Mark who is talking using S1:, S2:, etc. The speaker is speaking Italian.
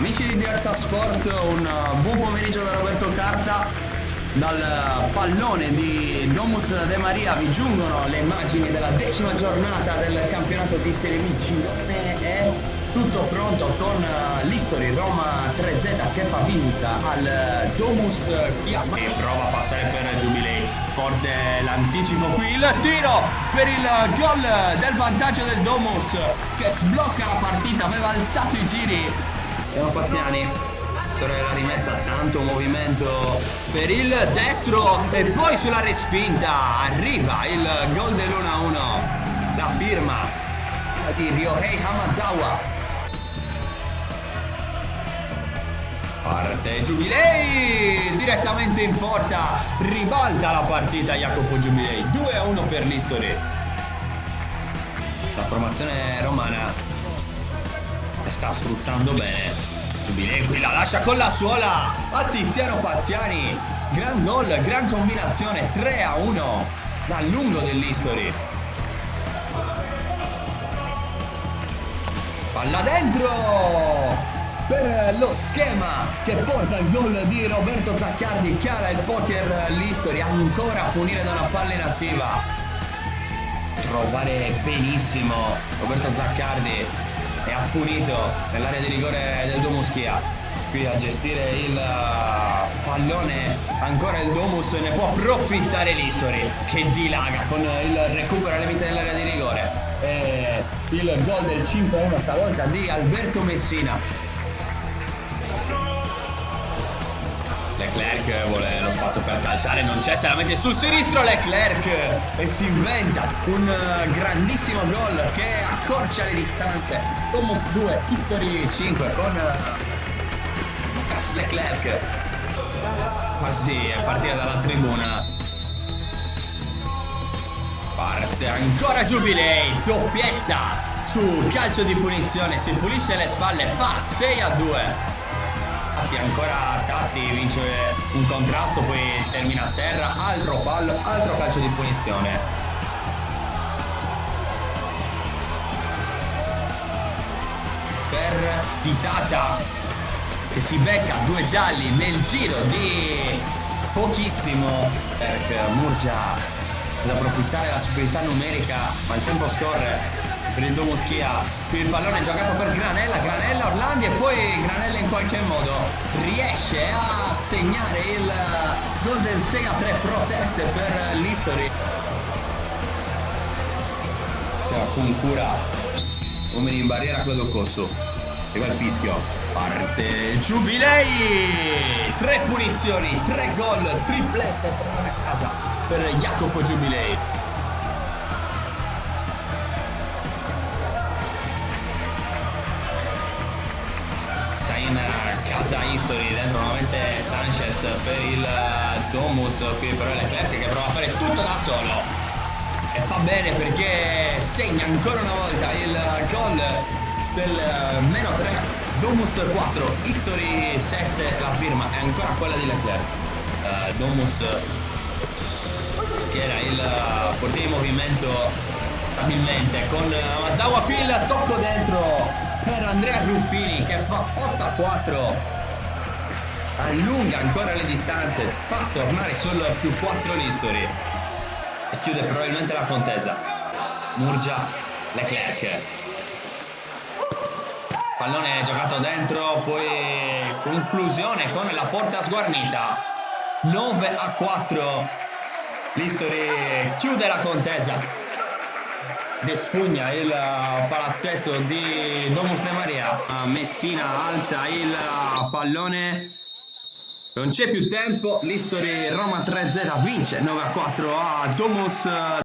S1: Amici di Diretta Sport, un buon pomeriggio da Roberto Carta. Dal pallone di Domus De Maria vi giungono le immagini della 10ª giornata del campionato di Serie B Girone. È tutto pronto con l'History Roma 3Z che fa visita al Domus Chia. E prova a passare per Jubilee. Forte l'anticipo qui, il tiro per il gol del vantaggio del Domus che sblocca la partita, aveva alzato i giri. Siamo Faziani, la rimessa, tanto movimento per il destro e poi sulla respinta arriva il gol dell'1-1, la firma di Ryohei Hamazawa. Parte Jubilee direttamente in porta, ribalta la partita Jacopo Jubilee, 2-1 per l'History. La formazione romana sta sfruttando bene. Jubilee qui la lascia con la suola a Tiziano Faziani. Gran gol, gran combinazione, 3-1 dal lungo dell'History. Palla dentro per lo schema che porta il gol di Roberto Zaccardi. Cala il poker l'History, ancora a punire da una palla inattiva. Trovare benissimo Roberto Zaccardi e ha punito nell'area di rigore del Domus Chia. Qui a gestire il pallone ancora il Domus, ne può approfittare l'History che dilaga con il recupero al limite dell'area di rigore. E il gol del 5-1 stavolta di Alberto Messina. Leclerc vuole lo spazio per calciare, non c'è, se la mette sul sinistro Leclerc e si inventa un grandissimo gol che accorcia le distanze. Domus 2, History 5 con Lucas Leclerc. Quasi a partire dalla tribuna. Parte ancora Jubilee, doppietta su calcio di punizione, si pulisce le spalle, fa 6-2. Ancora Tatti vince un contrasto, poi termina a terra, altro fallo, altro calcio di punizione. Per Vitata che si becca 2 gialli nel giro di pochissimo, perché Murgia ad approfittare della superiorità numerica, ma il tempo scorre per il Domus Chia. Qui il pallone è giocato per Granella, Orlandi e poi Granella in qualche modo riesce a segnare il gol del 6-3, proteste per l'History. Con cura, uomini in barriera, quello corso. Arriva il fischio, parte Jubilee, 3 punizioni, 3 gol, triplette per andare a casa per Jacopo Jubilee. In casa History, dentro nuovamente Sanchez per il Domus, qui però Leclerc che prova a fare tutto da solo e fa bene perché segna ancora una volta il gol del -3, Domus 4, History 7, la firma è ancora quella di Leclerc. Domus schiera il portiere in movimento stabilmente con Hamazawa, qui il tocco dentro per Andrea Ruffini che fa 8-4, allunga ancora le distanze, fa tornare sul +4 l'History e chiude probabilmente la contesa. Murgia, Leclerc, pallone giocato dentro, poi conclusione con la porta sguarnita, 9-4, l'History chiude la contesa. Desfugna il palazzetto di Domus De Maria. Messina alza il pallone, non c'è più tempo, l'History Roma 3Z vince 9-4 a Domus